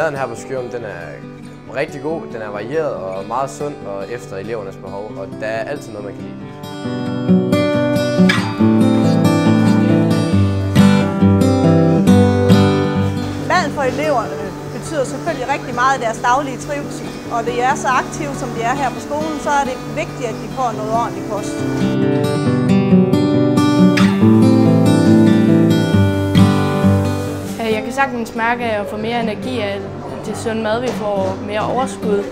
Maden her på Skyrum, den er rigtig god, den er varieret og meget sund og efter elevernes behov, og der er altid noget, man kan lide. Maden for eleverne betyder selvfølgelig rigtig meget i deres daglige trivsel, og det er så aktive, som de er her på skolen, så er det vigtigt, at de får noget ordentligt kost. Jeg kan sagtens mærke, at jeg får mere energi af det sunde mad, vi får mere overskud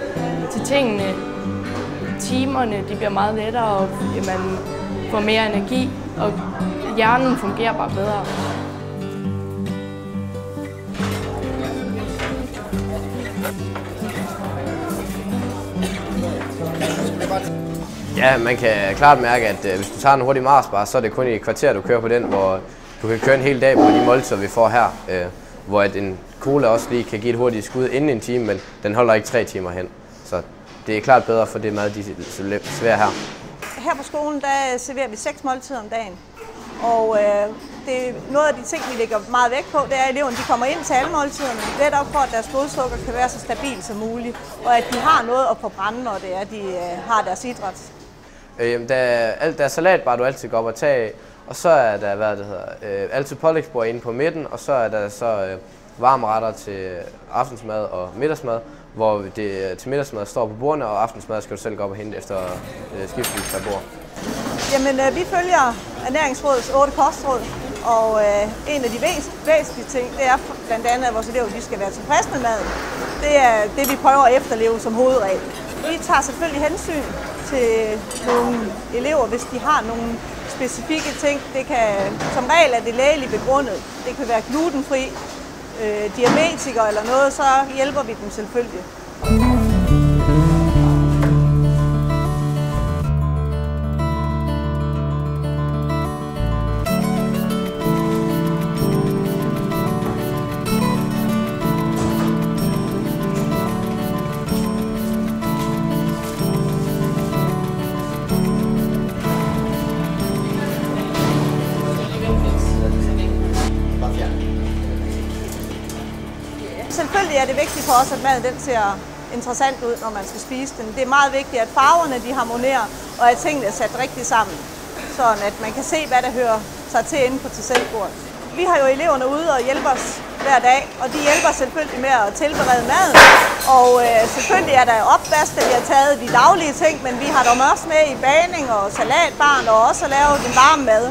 til tingene. Timerne de bliver meget lettere, og man får mere energi, og hjernen fungerer bare bedre. Ja, man kan klart mærke, at hvis du tager en hurtig Marsbar, så er det kun i et kvarter, du kører på den, hvor du kan køre en hel dag på de måltider, vi får her. Hvor en cola også lige kan give et hurtigt skud inden en time, men den holder ikke 3 timer hen. Så det er klart bedre for det mad, de serverer her. Her på skolen der serverer vi 6 måltider om dagen. Og det er noget af de ting, vi lægger meget vægt på, det er, at eleverne kommer ind til alle måltiderne. Det er for, at deres blodsukker kan være så stabilt som muligt, og at de har noget at forbrænde, når det er, de har deres idræt. Der er salatbar, du altid går op og tage, og så er der, altid pålægsbord inde på midten, og så er der varme retter til aftensmad og middagsmad, hvor det til middagsmad står på bordene, og aftensmad skal du selv gå op og hente efter skiftvis per bord. Jamen, vi følger Ernæringsrådets 8 kostråd, og en af de væsentlige ting, det er blandt andet, at vores elever skal være tilfredse med maden. Det er det, vi prøver at efterleve som hovedregel. Vi tager selvfølgelig hensyn til nogle elever, hvis de har nogle specifikke ting. Det kan, som regel er det lægeligt begrundet. Det kan være glutenfri, diabetikere eller noget, så hjælper vi dem selvfølgelig. Selvfølgelig er det vigtigt for os, at maden den ser interessant ud, når man skal spise den. Det er meget vigtigt, at farverne de harmonerer, og at tingene er sat rigtigt sammen, så at man kan se, hvad der hører sig til inde på tilsætbordet. Vi har jo eleverne ude og hjælper os hver dag, og de hjælper selvfølgelig med at tilberede maden. Og selvfølgelig er der opvask, der vi har taget de daglige ting, men vi har dem også med i bagning og salatbaren og også at lave den varme mad.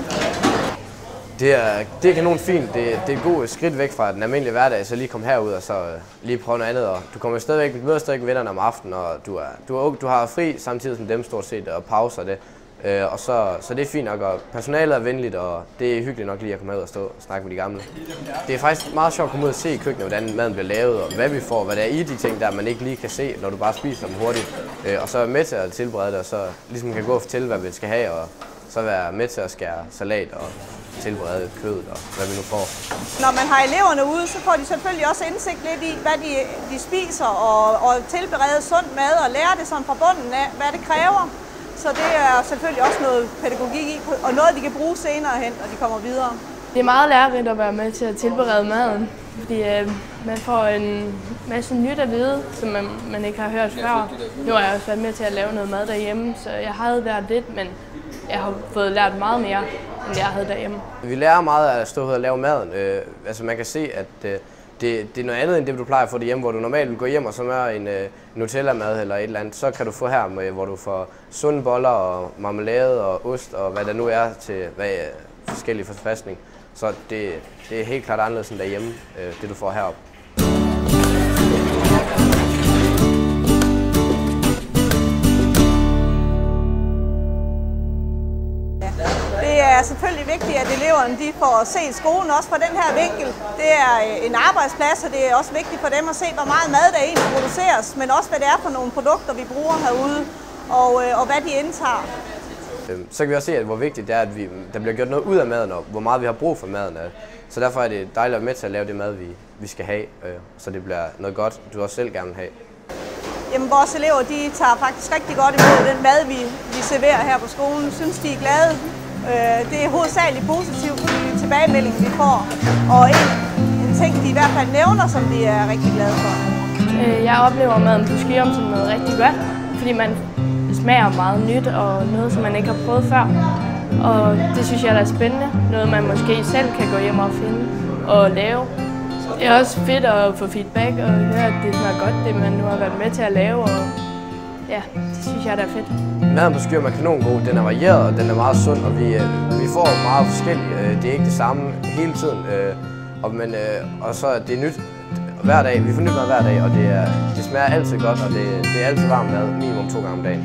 Det er kanon fint. Det er et godt skridt væk fra den almindelige hverdag, så lige komme herud og så lige prøve noget andet. Og du kommer stadigvæk, møder stadigvæk vennerne om aftenen, og du har fri samtidig som dem stort set, og pauser det. Og så det er fint nok, og personalet er venligt, og det er hyggeligt nok lige at komme ud og stå og snakke med de gamle. Det er faktisk meget sjovt at komme ud og se i køkkenet, hvordan maden bliver lavet, og hvad vi får, hvad der er i de ting, der man ikke lige kan se, når du bare spiser dem hurtigt. Og så er med til at tilberede det, og så ligesom kan gå og fortælle, hvad vi skal have, og så være med til at skære salat og tilberede kødet og hvad vi nu får. Når man har eleverne ude, så får de selvfølgelig også indsigt lidt i, hvad de spiser og tilberede sund mad og lære det sådan fra bunden af, hvad det kræver. Så det er selvfølgelig også noget pædagogik i, og noget de kan bruge senere hen, når de kommer videre. Det er meget lærerigt at være med til at tilberede maden, fordi man får en masse nyt at vide, som man ikke har hørt før. Nu har jeg også været med til at lave noget mad derhjemme, så jeg havde lært lidt, men jeg har fået lært meget mere, end jeg havde derhjemme. Vi lærer meget af at stå og lave maden. Altså man kan se, at det er noget andet end det, du plejer at få derhjemme, hvor du normalt vil gå hjem og smøre en Nutella-mad eller et eller andet. Så kan du få her, hvor du får sunde boller og marmelade og ost og hvad der nu er til forskellige forfriskning. Så det er helt klart anderledes end derhjemme, det du får heroppe. Det er selvfølgelig vigtigt, at eleverne de får set skolen også fra den her vinkel. Det er en arbejdsplads, og det er også vigtigt for dem at se, hvor meget mad der egentlig produceres, men også hvad det er for nogle produkter, vi bruger herude, og hvad de indtager. Så kan vi også se, at hvor vigtigt det er, at der bliver gjort noget ud af maden, og hvor meget vi har brug for maden. Så derfor er det dejligt at være med til at lave det mad, vi skal have, så det bliver noget godt, du også selv gerne vil have. Jamen, vores elever de tager faktisk rigtig godt imod den mad, vi serverer her på skolen. Synes, de er glade. Det er hovedsageligt positivt tilbagemelding, vi får. Og en ting, de i hvert fald nævner, som de er rigtig glade for? Jeg oplever maden på Skyrum som noget rigtig godt, fordi man smager meget nyt og noget, som man ikke har prøvet før. Og det synes jeg er spændende. Noget, man måske selv kan gå hjem og finde og lave. Det er også fedt at få feedback og høre, at det smager godt, det man nu har været med til at lave. Og ja, det synes jeg, der er fedt. Maden på Skyrum er kanongod. Den er varieret, og den er meget sund, og vi får meget forskelligt. Det er ikke det samme hele tiden. Og så er det nyt hver dag. Vi får nyt mad hver dag, og det smager altid godt, og det er altid varm mad, minimum 2 gange om dagen.